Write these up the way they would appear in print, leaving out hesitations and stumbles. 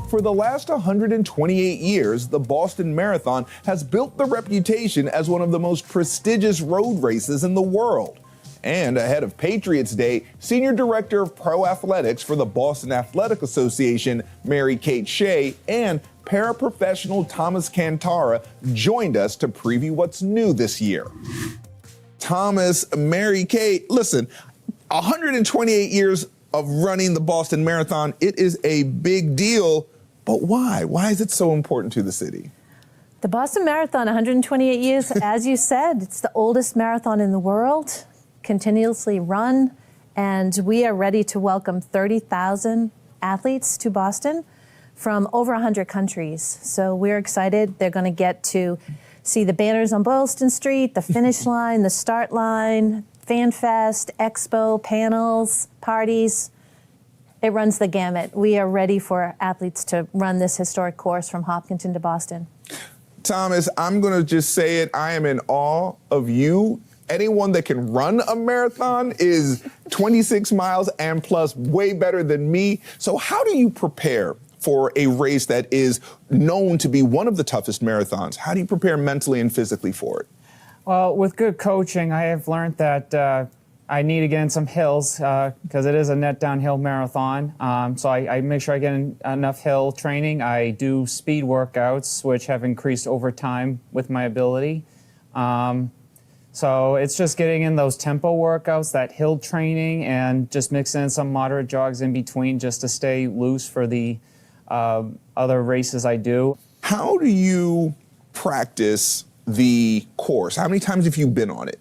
For the last 128 years, the Boston Marathon has built the reputation as one of the most prestigious road races in the world. And ahead of Patriots Day, Senior Director of Pro Athletics for the Boston Athletic Association, Kate Shea, and paraprofessional Thomas Cantara joined us to preview what's new this year. Thomas, Kate, listen, 128 years of running the Boston Marathon, it is a big deal, but why? Why is it so important to the city? The Boston Marathon, 128 years, as you said, it's the oldest marathon in the world, continuously run, and we are ready to welcome 30,000 athletes to Boston from over 100 countries. So we're excited. They're going to get to see the banners on Boylston Street, the finish line, the start line, Fan Fest, Expo, panels, parties. It runs the gamut. We are ready for athletes to run this historic course from Hopkinton to Boston. Thomas, I'm going to just say it. I am in awe of you. Anyone that can run a marathon is 26 miles and plus way better than me. So how do you prepare for a race that is known to be one of the toughest marathons? How do you prepare mentally and physically for it? Well, with good coaching, I have learned that I need to get in some hills because it is a net downhill marathon. So I make sure I get in enough hill training. I do speed workouts, which have increased over time with my ability. So it's just getting in those tempo workouts, that hill training, and just mixing in some moderate jogs in between just to stay loose for the other races I do. How do you practice the course? How many times have you been on it?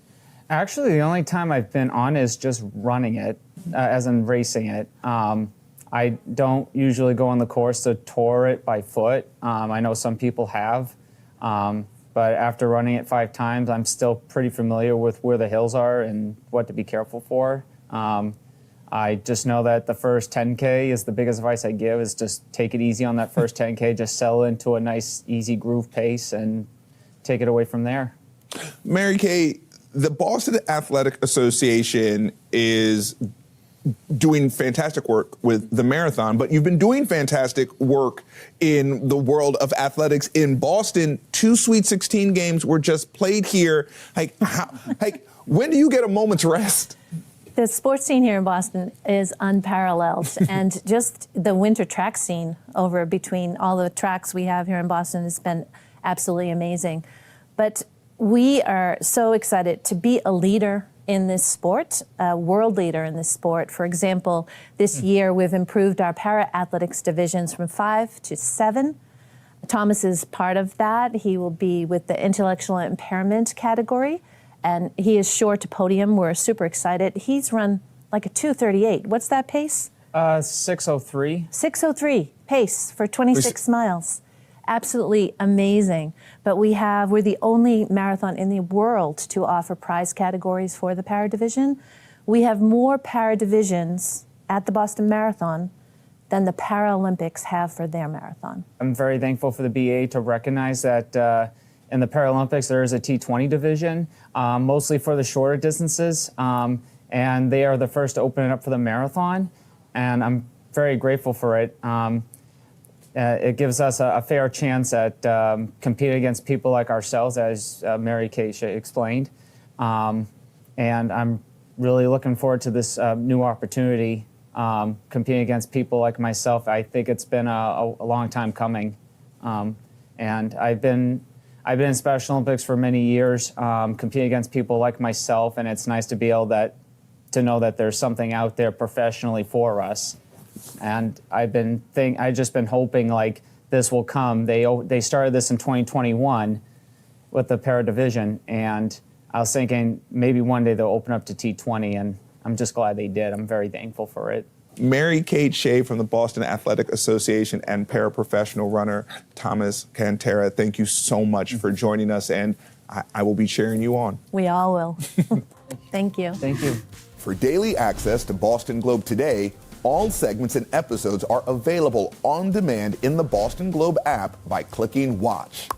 Actually, the only time I've been on is just running it, as in racing it. I don't usually go on the course to tour it by foot. I know some people have, but after running it 5 times, I'm still pretty familiar with where the hills are and what to be careful for. I just know that the first 10K is the biggest advice I give, is just take it easy on that first 10K, just settle into a nice, easy groove pace and take it away from there. Kate, the Boston Athletic Association is doing fantastic work with the marathon, but you've been doing fantastic work in the world of athletics in Boston. 2 Sweet 16 games were just played here. When do you get a moment's rest? The sports scene here in Boston is unparalleled, and just the winter track scene over between all the tracks we have here in Boston has been absolutely amazing. But we are so excited to be a leader in this sport, a world leader in this sport. For example, this year we've improved our para-athletics divisions from 5 to 7. Thomas is part of that. He will be with the intellectual impairment category, and he is sure to podium. We're super excited. He's run like a 2:38. What's that pace? 6:03. 6:03 pace for 26 miles. Absolutely amazing. But we're the only marathon in the world to offer prize categories for the para division. We have more para divisions at the Boston Marathon than the Paralympics have for their marathon. I'm very thankful for the BA to recognize that in the Paralympics there is a T20 division, mostly for the shorter distances, and they are the first to open it up for the marathon, and I'm very grateful for it. It gives us a fair chance at competing against people like ourselves, as Kate Shea explained. And I'm really looking forward to this new opportunity, competing against people like myself. I think it's been a long time coming. And I've been in Special Olympics for many years, competing against people like myself, and it's nice to be able to know that there's something out there professionally for us. And I've just been hoping like this will come. They started this in 2021 with the para division, and I was thinking maybe one day they'll open up to T20, and I'm just glad they did. I'm very thankful for it. Kate Shea from the Boston Athletic Association and paraprofessional runner Thomas Cantara, thank you so much for joining us, and I will be cheering you on. We all will. Thank you. Thank you. For daily access to Boston Globe Today, all segments and episodes are available on demand in the Boston Globe app by clicking Watch.